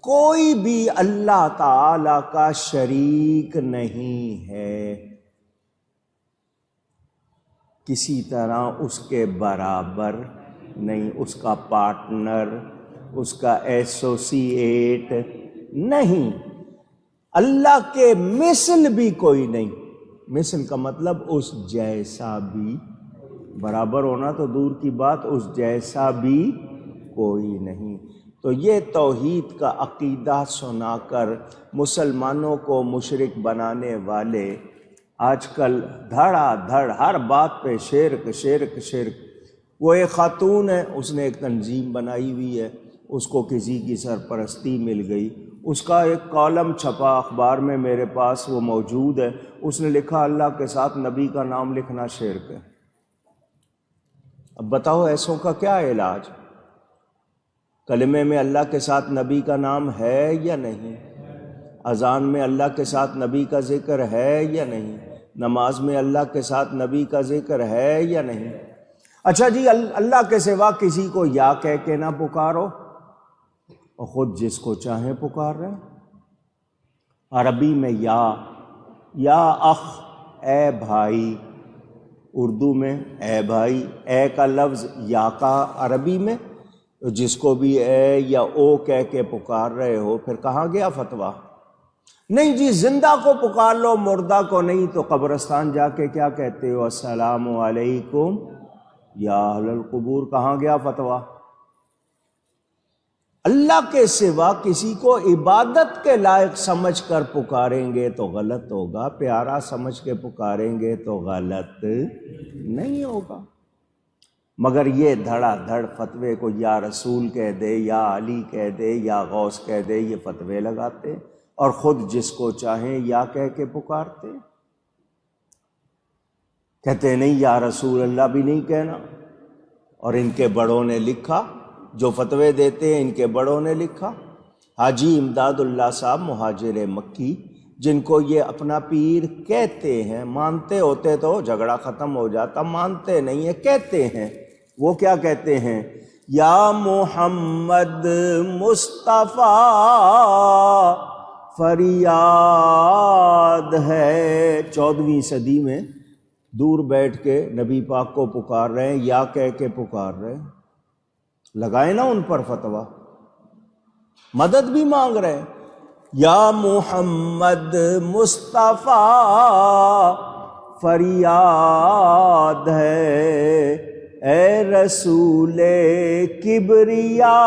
کوئی بھی اللہ تعالی کا شریک نہیں ہے، کسی طرح اس کے برابر نہیں، اس کا پارٹنر، اس کا ایسوسیٹ نہیں، اللہ کے مثل بھی کوئی نہیں۔ مثل کا مطلب اس جیسا بھی، برابر ہونا تو دور کی بات، اس جیسا بھی کوئی نہیں۔ تو یہ توحید کا عقیدہ سنا کر مسلمانوں کو مشرک بنانے والے آج کل دھڑا دھڑ ہر بات پہ شرک شرک شرک۔ وہ ایک خاتون ہے، اس نے ایک تنظیم بنائی ہوئی ہے، اس کو کسی کی سرپرستی مل گئی، اس کا ایک کالم چھپا اخبار میں، میرے پاس وہ موجود ہے، اس نے لکھا اللہ کے ساتھ نبی کا نام لکھنا شرک ہے۔ اب بتاؤ ایسوں کا کیا علاج؟ کلمے میں اللہ کے ساتھ نبی کا نام ہے یا نہیں؟ اذان میں اللہ کے ساتھ نبی کا ذکر ہے یا نہیں؟ نماز میں اللہ کے ساتھ نبی کا ذکر ہے یا نہیں؟ اچھا جی، اللہ کے سوا کسی کو یا کہہ کے نہ پکارو، اور خود جس کو چاہیں پکار رہے ہیں۔ عربی میں یا اخ، اے بھائی، اردو میں اے بھائی، اے کا لفظ یا کا عربی میں، جس کو بھی اے یا او کہہ کے پکار رہے ہو، پھر کہاں گیا فتویٰ؟ نہیں جی، زندہ کو پکار لو، مردہ کو نہیں۔ تو قبرستان جا کے کیا کہتے ہو؟ السلام علیکم یا اہل القبور۔ کہاں گیا فتویٰ؟ اللہ کے سوا کسی کو عبادت کے لائق سمجھ کر پکاریں گے تو غلط ہوگا، پیارا سمجھ کے پکاریں گے تو غلط نہیں ہوگا۔ مگر یہ دھڑا دھڑ فتوے کو یا رسول کہہ دے، یا علی کہہ دے، یا غوث کہہ دے، یہ فتوے لگاتے اور خود جس کو چاہیں یا کہہ کے پکارتے۔ کہتے نہیں یا رسول اللہ بھی نہیں کہنا، اور ان کے بڑوں نے لکھا، جو فتوے دیتے ہیں ان کے بڑوں نے لکھا۔ حاجی امداد اللہ صاحب مہاجر مکی، جن کو یہ اپنا پیر کہتے ہیں، مانتے ہوتے تو جھگڑا ختم ہو جاتا، مانتے نہیں ہیں، کہتے ہیں۔ وہ کیا کہتے ہیں؟ یا محمد مصطفیٰ فریاد ہے۔ 14ویں صدی میں دور بیٹھ کے نبی پاک کو پکار رہے ہیں، یا کہہ کے پکار رہے ہیں۔ لگائے نا ان پر فتویٰ، مدد بھی مانگ رہے ہیں۔ یا محمد مصطفیٰ فریاد ہے، اے رسول کبریا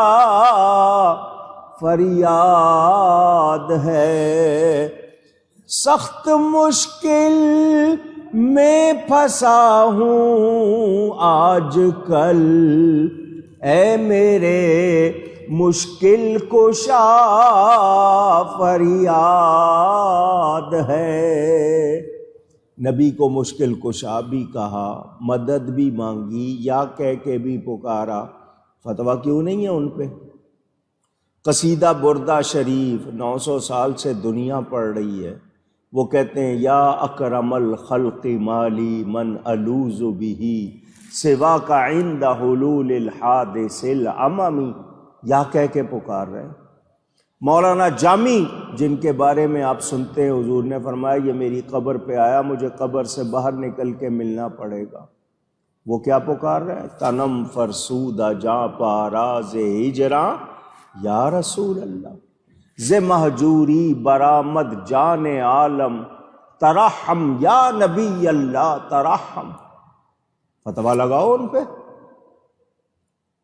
فریاد ہے۔ سخت مشکل میں پھنسا ہوں آج کل، اے میرے مشکل کشا فریاد ہے۔ نبی کو مشکل کشا بھی کہا، مدد بھی مانگی، یا کہہ کے بھی پکارا، فتویٰ کیوں نہیں ہے ان پہ؟ قصیدہ بردہ شریف 900 سال سے دنیا پڑھ رہی ہے، وہ کہتے ہیں یا اکرم الخلق مالی من الوذ بہ سوا کا عند حلول الحادث العممی، یا کہہ کے پکار رہے ہیں۔ مولانا جامی، جن کے بارے میں آپ سنتے ہیں، حضور نے فرمایا یہ میری قبر پہ آیا، مجھے قبر سے باہر نکل کے ملنا پڑے گا، وہ کیا پکار رہے ہیں؟ تنم فرسودہ جاں پاراز ہجراں یا رسول اللہ، ز مہجوری برآمد جان عالم ترحم یا نبی اللہ ترحم۔ فتویٰ لگاؤ ان پہ۔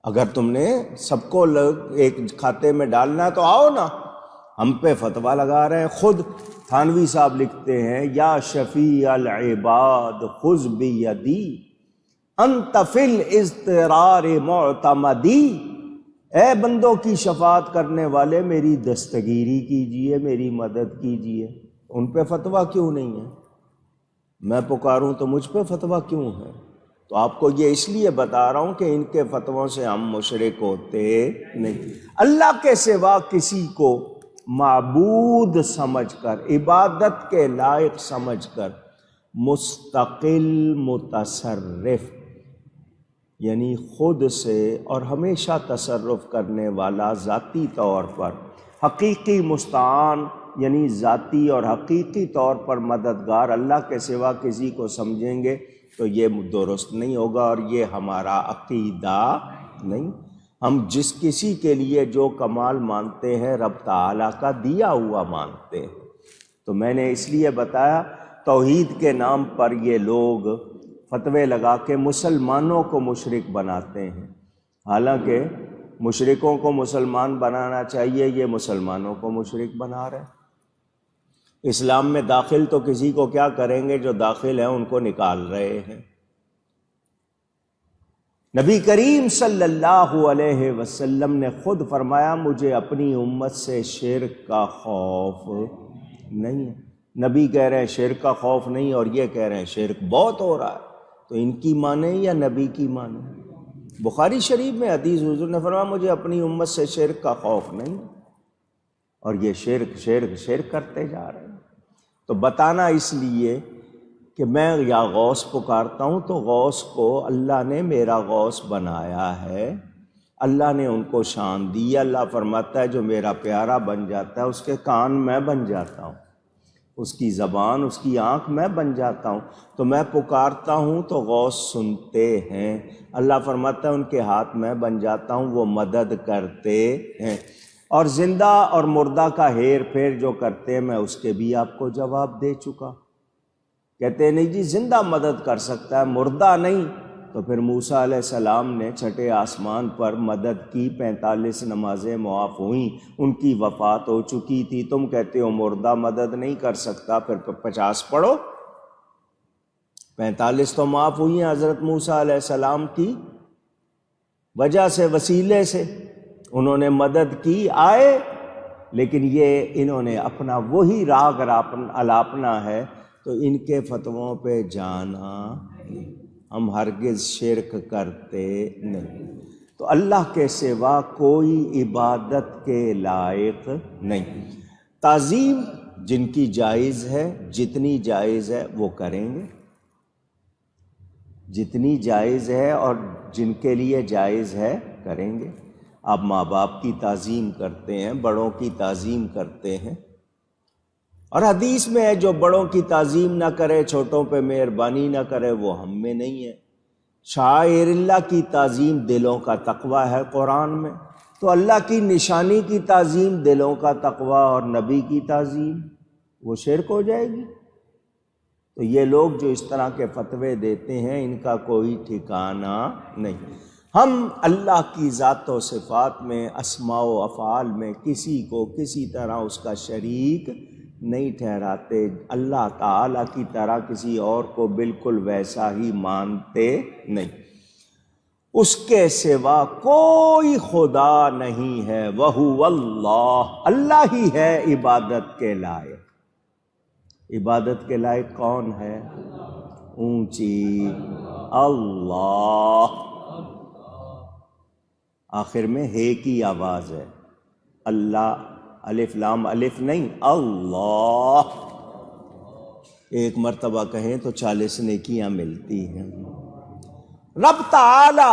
اگر تم نے سب کو ایک کھاتے میں ڈالنا ہے تو آؤ نا، ہم پہ فتویٰ لگا رہے ہیں۔ خود تھانوی صاحب لکھتے ہیں یا شفیع العباد خذ بیدی انت فی الاضطرار معتمدی، اے بندوں کی شفاعت کرنے والے میری دستگیری کیجئے، میری مدد کیجئے۔ ان پہ فتویٰ کیوں نہیں ہے؟ میں پکاروں تو مجھ پہ فتویٰ کیوں ہے؟ تو آپ کو یہ اس لیے بتا رہا ہوں کہ ان کے فتووں سے ہم مشرک ہوتے نہیں۔ اللہ کے سوا کسی کو معبود سمجھ کر، عبادت کے لائق سمجھ کر، مستقل متصرف یعنی خود سے اور ہمیشہ تصرف کرنے والا ذاتی طور پر حقیقی مستعان یعنی ذاتی اور حقیقی طور پر مددگار اللہ کے سوا کسی کو سمجھیں گے تو یہ درست نہیں ہوگا اور یہ ہمارا عقیدہ نہیں۔ ہم جس کسی کے لیے جو کمال مانتے ہیں رب تعالیٰ کا دیا ہوا مانتے ہیں۔ تو میں نے اس لیے بتایا توحید کے نام پر یہ لوگ فتوے لگا کے مسلمانوں کو مشرک بناتے ہیں، حالانکہ مشرکوں کو مسلمان بنانا چاہیے، یہ مسلمانوں کو مشرک بنا رہے ہیں۔ اسلام میں داخل تو کسی کو کیا کریں گے، جو داخل ہیں ان کو نکال رہے ہیں۔ نبی کریم صلی اللہ علیہ وسلم نے خود فرمایا مجھے اپنی امت سے شرک کا خوف نہیں ہے۔ نبی کہہ رہے ہیں شرک کا خوف نہیں اور یہ کہہ رہے ہیں شرک بہت ہو رہا ہے، تو ان کی مانیں یا نبی کی مانیں؟ بخاری شریف میں حدیث حضور نے فرمایا مجھے اپنی امت سے شرک کا خوف نہیں، اور یہ شرک شرک شرک کرتے جا رہے ہیں۔ تو بتانا اس لیے کہ میں یا غوث پکارتا ہوں تو غوث کو اللہ نے میرا غوث بنایا ہے، اللہ نے ان کو شان دی ہے۔ اللہ فرماتا ہے جو میرا پیارا بن جاتا ہے اس کے کان میں بن جاتا ہوں، اس کی زبان، اس کی آنکھ میں بن جاتا ہوں، تو میں پکارتا ہوں تو غوث سنتے ہیں۔ اللہ فرماتا ہے ان کے ہاتھ میں بن جاتا ہوں، وہ مدد کرتے ہیں۔ اور زندہ اور مردہ کا ہیر پھیر جو کرتے ہیں میں اس کے بھی آپ کو جواب دے چکا۔ کہتے ہیں نہیں جی زندہ مدد کر سکتا ہے مردہ نہیں، تو پھر موسیٰ علیہ السلام نے چھٹے آسمان پر مدد کی، 45 نمازیں معاف ہوئیں، ان کی وفات ہو چکی تھی، تم کہتے ہو مردہ مدد نہیں کر سکتا، پھر 50 پڑھو، 45 تو معاف ہوئی ہیں حضرت موسیٰ علیہ السلام کی وجہ سے، وسیلے سے انہوں نے مدد کی، آئے، لیکن یہ انہوں نے اپنا وہی راگ الاپنا ہے، تو ان کے فتووں پہ جانا نہیں۔ ہم ہرگز شرک کرتے نہیں۔ تو اللہ کے سوا کوئی عبادت کے لائق نہیں۔ تعظیم جن کی جائز ہے، جتنی جائز ہے وہ کریں گے، جتنی جائز ہے اور جن کے لیے جائز ہے کریں گے۔ آپ ماں باپ کی تعظیم کرتے ہیں، بڑوں کی تعظیم کرتے ہیں، اور حدیث میں ہے جو بڑوں کی تعظیم نہ کرے، چھوٹوں پہ مہربانی نہ کرے، وہ ہم میں نہیں ہے۔ شعائر اللہ کی تعظیم دلوں کا تقویٰ ہے قرآن میں، تو اللہ کی نشانی کی تعظیم دلوں کا تقویٰ، اور نبی کی تعظیم وہ شرک ہو جائے گی۔ تو یہ لوگ جو اس طرح کے فتوے دیتے ہیں ان کا کوئی ٹھکانہ نہیں۔ ہم اللہ کی ذات و صفات میں، اسماء و افعال میں کسی کو کسی طرح اس کا شریک نہیں ٹھہراتے، اللہ تعالیٰ کی طرح کسی اور کو بالکل ویسا ہی مانتے نہیں۔ اس کے سوا کوئی خدا نہیں ہے، وَهُوَ اللَّهُ، اللہ ہی ہے عبادت کے لائق۔ عبادت کے لائق کون ہے؟ اونچی اللہ، آخر میں ہے کی آواز ہے، اللہ، الف لام الف نہیں، اللہ۔ ایک مرتبہ کہیں تو 40 نیکیاں ملتی ہیں۔ رب تعالی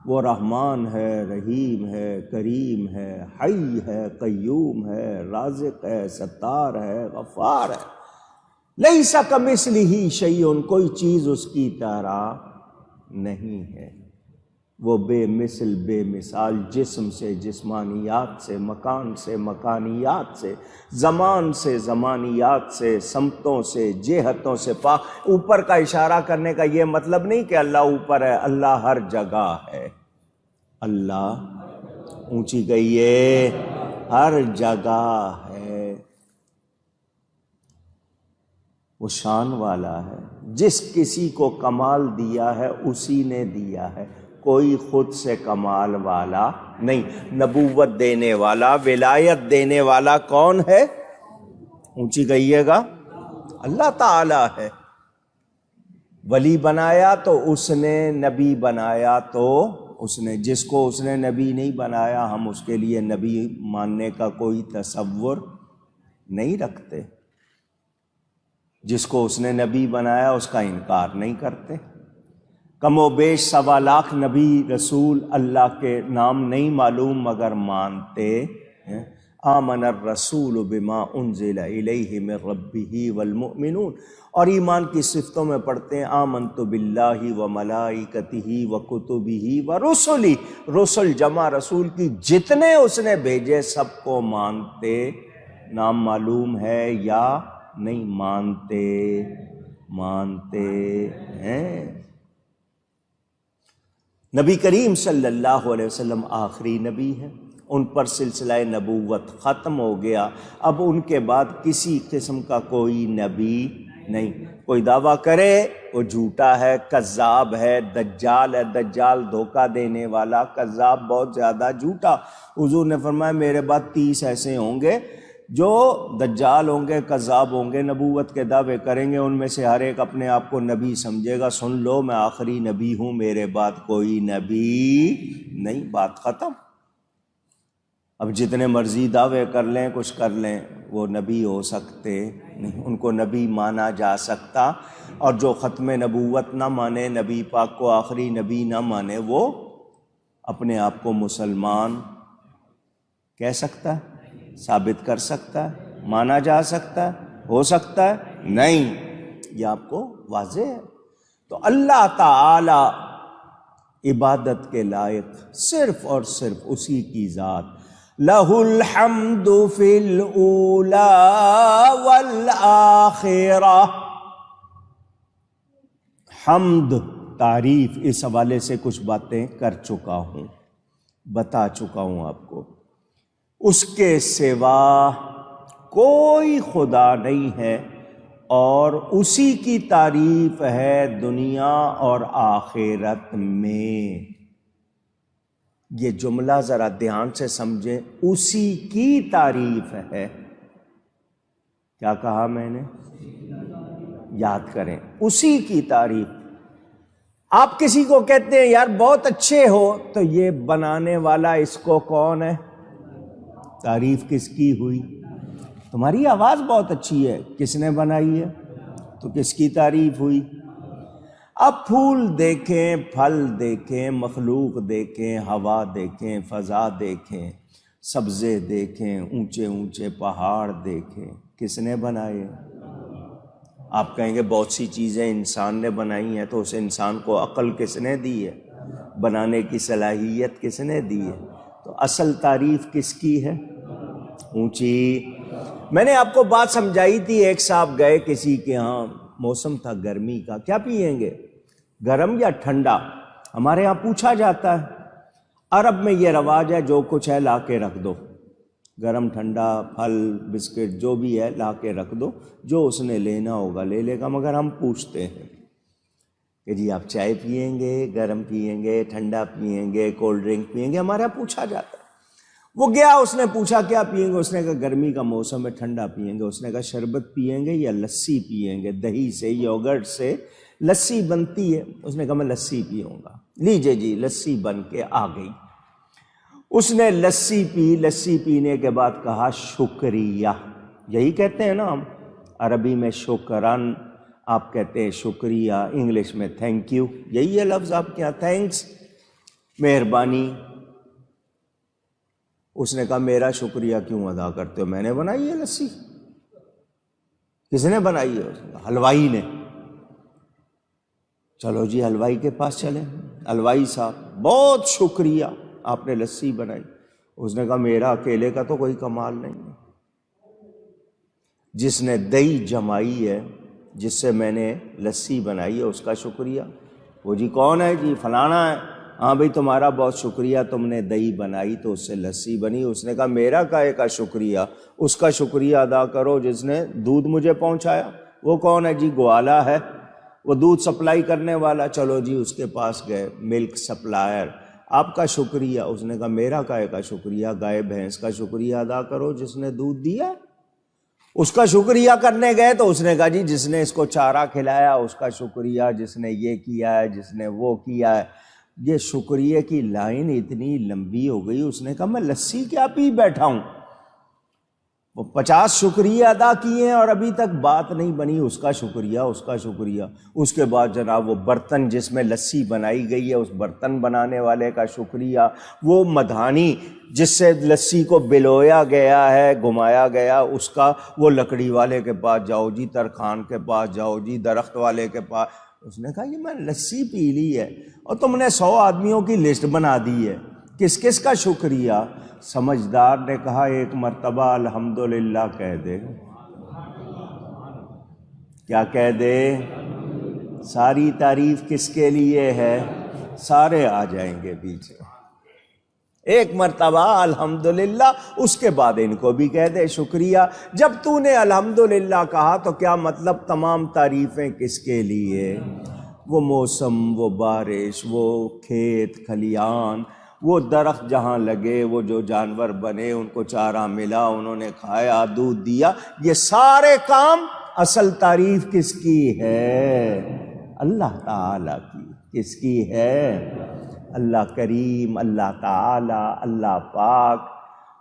وہ رحمان ہے، رحیم ہے، کریم ہے، حی ہے، قیوم ہے، رازق ہے، ستار ہے، غفار ہے۔ لیس کمثلہ شیء، کوئی چیز اس کی طرح نہیں ہے۔ وہ بے مثل بے مثال، جسم سے جسمانیات سے، مکان سے مکانیات سے، زمان سے زمانیات سے، سمتوں سے جہتوں سے پاک۔ اوپر کا اشارہ کرنے کا یہ مطلب نہیں کہ اللہ اوپر ہے، اللہ ہر جگہ ہے۔ اللہ اونچی گئی ہے، ہر جگہ ہے، وہ شان والا ہے۔ جس کسی کو کمال دیا ہے اسی نے دیا ہے، کوئی خود سے کمال والا نہیں۔ نبوت دینے والا، ولایت دینے والا کون ہے؟ اونچی کہیے گا، اللہ تعالی ہے۔ ولی بنایا تو اس نے، نبی بنایا تو اس نے۔ جس کو اس نے نبی نہیں بنایا ہم اس کے لیے نبی ماننے کا کوئی تصور نہیں رکھتے۔ جس کو اس نے نبی بنایا اس کا انکار نہیں کرتے۔ کم و بیش 1.25 لاکھ نبی رسول اللہ کے نام نہیں معلوم مگر مانتے ہیں۔ آمن الرسول بما انزل الیہ من ربہ والمؤمنون، اور ایمان کی صفتوں میں پڑھتے ہیں آمنت باللہ وملائکتہ وکتبہ ورسلہ، رسل جمع رسول کی، جتنے اس نے بھیجے سب کو مانتے، نام معلوم ہے یا نہیں مانتے ہیں۔ نبی کریم صلی اللہ علیہ وسلم آخری نبی ہے، ان پر سلسلہ نبوت ختم ہو گیا، اب ان کے بعد کسی قسم کا کوئی نبی نہیں۔ کوئی دعویٰ کرے وہ جھوٹا ہے، کذاب ہے، دجال ہے، دجال دھوکہ دینے والا، کذاب بہت زیادہ جھوٹا۔ حضور نے فرمایا میرے بعد 30 ایسے ہوں گے جو دجال ہوں گے، کذاب ہوں گے، نبوت کے دعوے کریں گے، ان میں سے ہر ایک اپنے آپ کو نبی سمجھے گا، سن لو میں آخری نبی ہوں، میرے بعد کوئی نبی نہیں، بات ختم۔ اب جتنے مرضی دعوے کر لیں، کچھ کر لیں، وہ نبی ہو سکتے نہیں، ان کو نبی مانا جا سکتا، اور جو ختم نبوت نہ مانے، نبی پاک کو آخری نبی نہ مانے، وہ اپنے آپ کو مسلمان کہہ سکتا ہے، ثابت کر سکتا ہے، مانا جا سکتا ہے، ہو سکتا ہے نہیں، یہ آپ کو واضح ہے۔ تو اللہ تعالی عبادت کے لائق صرف اور صرف اسی کی ذات، لہ الحمد فی الاولی والآخرہ، حمد تعریف، اس حوالے سے کچھ باتیں کر چکا ہوں، بتا چکا ہوں آپ کو۔ اس کے سوا کوئی خدا نہیں ہے، اور اسی کی تعریف ہے دنیا اور آخرت میں۔ یہ جملہ ذرا دھیان سے سمجھیں، اسی کی تعریف ہے۔ کیا کہا میں نے؟ یاد کریں، اسی کی تعریف۔ آپ کسی کو کہتے ہیں یار بہت اچھے ہو، تو یہ بنانے والا اس کو کون ہے؟ تعریف کس کی ہوئی؟ تمہاری آواز بہت اچھی ہے، کس نے بنائی ہے؟ تو کس کی تعریف ہوئی؟ اب پھول دیکھیں، پھل دیکھیں، مخلوق دیکھیں، ہوا دیکھیں، فضا دیکھیں، سبزے دیکھیں، اونچے اونچے پہاڑ دیکھیں، کس نے بنائے؟ آپ کہیں گے بہت سی چیزیں انسان نے بنائی ہیں، تو اس انسان کو عقل کس نے دی ہے؟ بنانے کی صلاحیت کس نے دی ہے؟ تو اصل تعریف کس کی ہے؟ اونچی۔ میں نے آپ کو بات سمجھائی تھی، ایک صاحب گئے کسی کے ہاں، موسم تھا گرمی کا، کیا پئیں گے، گرم یا ٹھنڈا؟ ہمارے ہاں پوچھا جاتا ہے، عرب میں یہ رواج ہے جو کچھ ہے لا کے رکھ دو، گرم ٹھنڈا پھل بسکٹ جو بھی ہے لا کے رکھ دو، جو اس نے لینا ہوگا لے لے گا۔ مگر ہم پوچھتے ہیں کہ جی آپ چائے پئیں گے، گرم پئیں گے، ٹھنڈا پئیں گے، کولڈ ڈرنک پئیں گے؟ ہمارے یہاں پوچھا جاتا ہے۔ وہ گیا، اس نے پوچھا کیا پئیں گے؟ اس نے کہا گرمی کا موسم ہے، ٹھنڈا پئیں گے۔ اس نے کہا شربت پئیں گے یا لسی پئیں گے؟ دہی سے، یوگرٹ سے لسی بنتی ہے۔ اس نے کہا میں لسی پیوں گا۔ لیجئے جی، لسی بن کے آ گئی۔ اس نے لسی پی، لسی پینے کے بعد کہا شکریہ۔ یہی کہتے ہیں نا ہم عربی میں شکرن، آپ کہتے ہیں شکریہ، انگلش میں تھینک یو، یہی ہے لفظ آپ کے یہاں، تھینکس، مہربانی۔ اس نے کہا میرا شکریہ کیوں ادا کرتے ہو؟ میں نے بنائی ہے لسی۔ کس نے بنائی ہے؟ حلوائی نے۔ چلو جی حلوائی کے پاس چلیں، حلوائی صاحب بہت شکریہ، آپ نے لسی بنائی۔ اس نے کہا میرا اکیلے کا تو کوئی کمال نہیں ہے، جس نے دہی جمائی ہے، جس سے میں نے لسی بنائی ہے، اس کا شکریہ۔ وہ جی کون ہے؟ جی فلانا ہے۔ ہاں بھئی تمہارا بہت شکریہ، تم نے دہی بنائی تو اس سے لسی بنی۔ اس نے کہا میرا کائے کا شکریہ؟ اس کا شکریہ ادا کرو جس نے دودھ مجھے پہنچایا۔ وہ کون ہے؟ جی گوالا ہے، وہ دودھ سپلائی کرنے والا۔ چلو جی اس کے پاس گئے، ملک سپلائر، آپ کا شکریہ۔ اس نے کہا میرا کائے کا شکریہ؟ گائے بھینس کا شکریہ ادا کرو جس نے دودھ دیا۔ اس کا شکریہ کرنے گئے تو اس نے کہا جی جس نے اس کو چارہ کھلایا اس کا شکریہ، جس نے یہ کیا ہے، جس نے وہ کیا ہے۔ یہ شکریہ کی لائن اتنی لمبی ہو گئی، اس نے کہا میں لسی کیا پی بیٹھا ہوں؟ وہ 50 شکریہ ادا کیے ہیں اور ابھی تک بات نہیں بنی، اس کا شکریہ، اس کا شکریہ۔ اس کے بعد جناب وہ برتن جس میں لسی بنائی گئی ہے، اس برتن بنانے والے کا شکریہ، وہ مدھانی جس سے لسی کو بلویا گیا ہے، گھمایا گیا، اس کا، وہ لکڑی والے کے پاس جاؤ جی، ترخان کے پاس جاؤ جی، درخت والے کے پاس۔ اس نے کہا یہ میں لسی پی لی ہے اور تم نے 100 آدمیوں کی لسٹ بنا دی ہے، کس کس کا شکریہ؟ سمجھدار نے کہا ایک مرتبہ الحمدللہ کہہ دے۔ کیا کہہ دے؟ ساری تعریف کس کے لیے ہے؟ سارے آ جائیں گے پیچھے۔ ایک مرتبہ الحمدللہ، اس کے بعد ان کو بھی کہہ دے شکریہ۔ جب تو نے الحمدللہ کہا تو کیا مطلب تمام تعریفیں کس کے لیے؟ وہ موسم، وہ بارش، وہ کھیت کھلیان، وہ درخت جہاں لگے، وہ جو جانور بنے، ان کو چارہ ملا، انہوں نے کھایا، دودھ دیا، یہ سارے کام اصل تعریف کس کی ہے؟ اللہ تعالیٰ کی۔ کس کی ہے؟ اللہ کریم، اللہ تعالیٰ، اللہ پاک،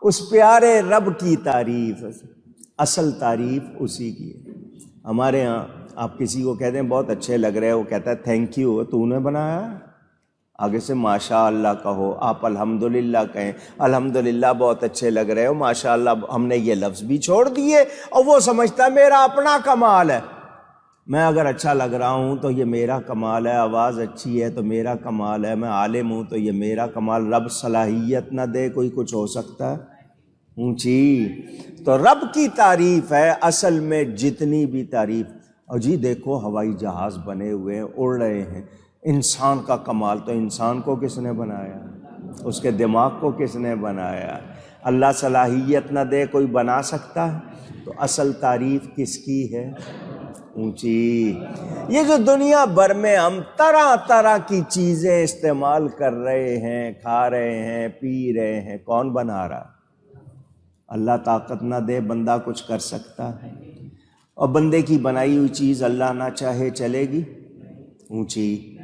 اس پیارے رب کی تعریف، اصل تعریف اسی کی ہے۔ ہمارے ہاں آپ کسی کو کہتے ہیں بہت اچھے لگ رہے ہیں، وہ کہتا ہے تھینک یو، تو نے بنایا؟ آگے سے ماشاء اللہ کہو، آپ الحمدللہ کہیں، الحمدللہ بہت اچھے لگ رہے ہو، ماشاء اللہ، ہم نے یہ لفظ بھی چھوڑ دیے، اور وہ سمجھتا ہے میرا اپنا کمال ہے، میں اگر اچھا لگ رہا ہوں تو یہ میرا کمال ہے، آواز اچھی ہے تو میرا کمال ہے، میں عالم ہوں تو یہ میرا کمال۔ رب صلاحیت نہ دے کوئی کچھ ہو سکتا ہے؟ اونچی تو رب کی تعریف ہے اصل میں جتنی بھی تعریف۔ اور جی دیکھو ہوائی جہاز بنے ہوئے ہیں، اڑ رہے ہیں، انسان کا کمال تو انسان کو کس نے بنایا؟ اس کے دماغ کو کس نے بنایا؟ اللہ صلاحیت نہ دے کوئی بنا سکتا ہے؟ تو اصل تعریف کس کی ہے؟ اونچی۔ یہ جو دنیا بھر میں ہم طرح طرح کی چیزیں استعمال کر رہے ہیں، کھا رہے ہیں، پی رہے ہیں، کون بنا رہا؟ اللہ طاقت نہ دے بندہ کچھ کر سکتا ہے؟ اور بندے کی بنائی ہوئی چیز اللہ نہ چاہے چلے گی؟ اونچی۔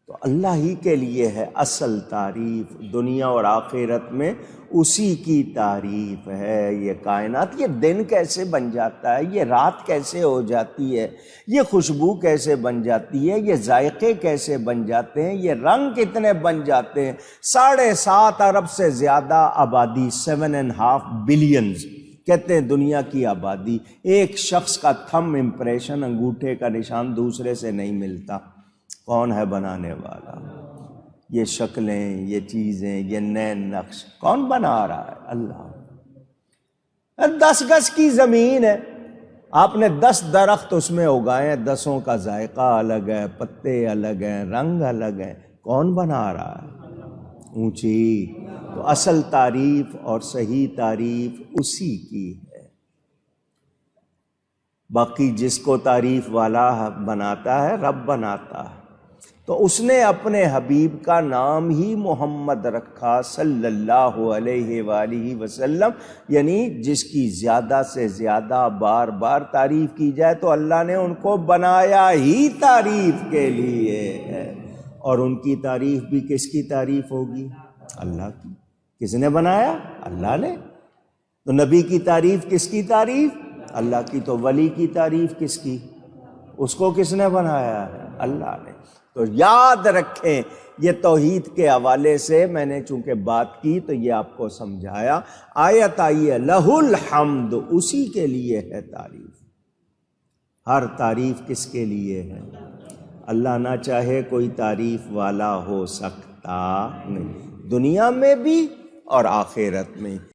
تو اللہ ہی کے لیے ہے اصل تعریف، دنیا اور آخرت میں اسی کی تعریف ہے۔ یہ کائنات، یہ دن کیسے بن جاتا ہے، یہ رات کیسے ہو جاتی ہے، یہ خوشبو کیسے بن جاتی ہے، یہ ذائقے کیسے بن جاتے ہیں، یہ رنگ کتنے بن جاتے ہیں۔ 7.5 ارب سے زیادہ آبادی، 7.5 بلینز کہتے ہیں دنیا کی آبادی، ایک شخص کا تھم امپریشن، انگوٹھے کا نشان دوسرے سے نہیں ملتا۔ کون ہے بنانے والا؟ یہ شکلیں، یہ چیزیں، یہ نئے نقش کون بنا رہا ہے؟ اللہ۔ 10 گز کی زمین ہے، آپ نے 10 درخت اس میں اگائے ہیں، 10 کا ذائقہ الگ ہے، پتے الگ ہیں، رنگ الگ ہیں، کون بنا رہا ہے؟ اونچی۔ تو اصل تعریف اور صحیح تعریف اسی کی ہے۔ باقی جس کو تعریف والا بناتا ہے رب بناتا ہے۔ تو اس نے اپنے حبیب کا نام ہی محمد رکھا صلی اللہ علیہ وآلہ وسلم، یعنی جس کی زیادہ سے زیادہ بار بار تعریف کی جائے تو اللہ نے ان کو بنایا ہی تعریف کے لیے ہے۔ اور ان کی تعریف بھی کس کی تعریف ہوگی؟ اللہ کی۔ کس نے بنایا؟ اللہ نے۔ تو نبی کی تعریف کس کی تعریف؟ اللہ کی۔ تو ولی کی تعریف کس کی؟ اس کو کس نے بنایا ہے؟ اللہ نے۔ تو یاد رکھیں، یہ توحید کے حوالے سے میں نے چونکہ بات کی تو یہ آپ کو سمجھایا۔ آیت آئی ہے لہ الحمد، اسی کے لیے ہے تعریف۔ ہر تعریف کس کے لیے ہے؟ اللہ نہ چاہے کوئی تعریف والا ہو سکتا نہیں، دنیا میں بھی اور آخرت میں۔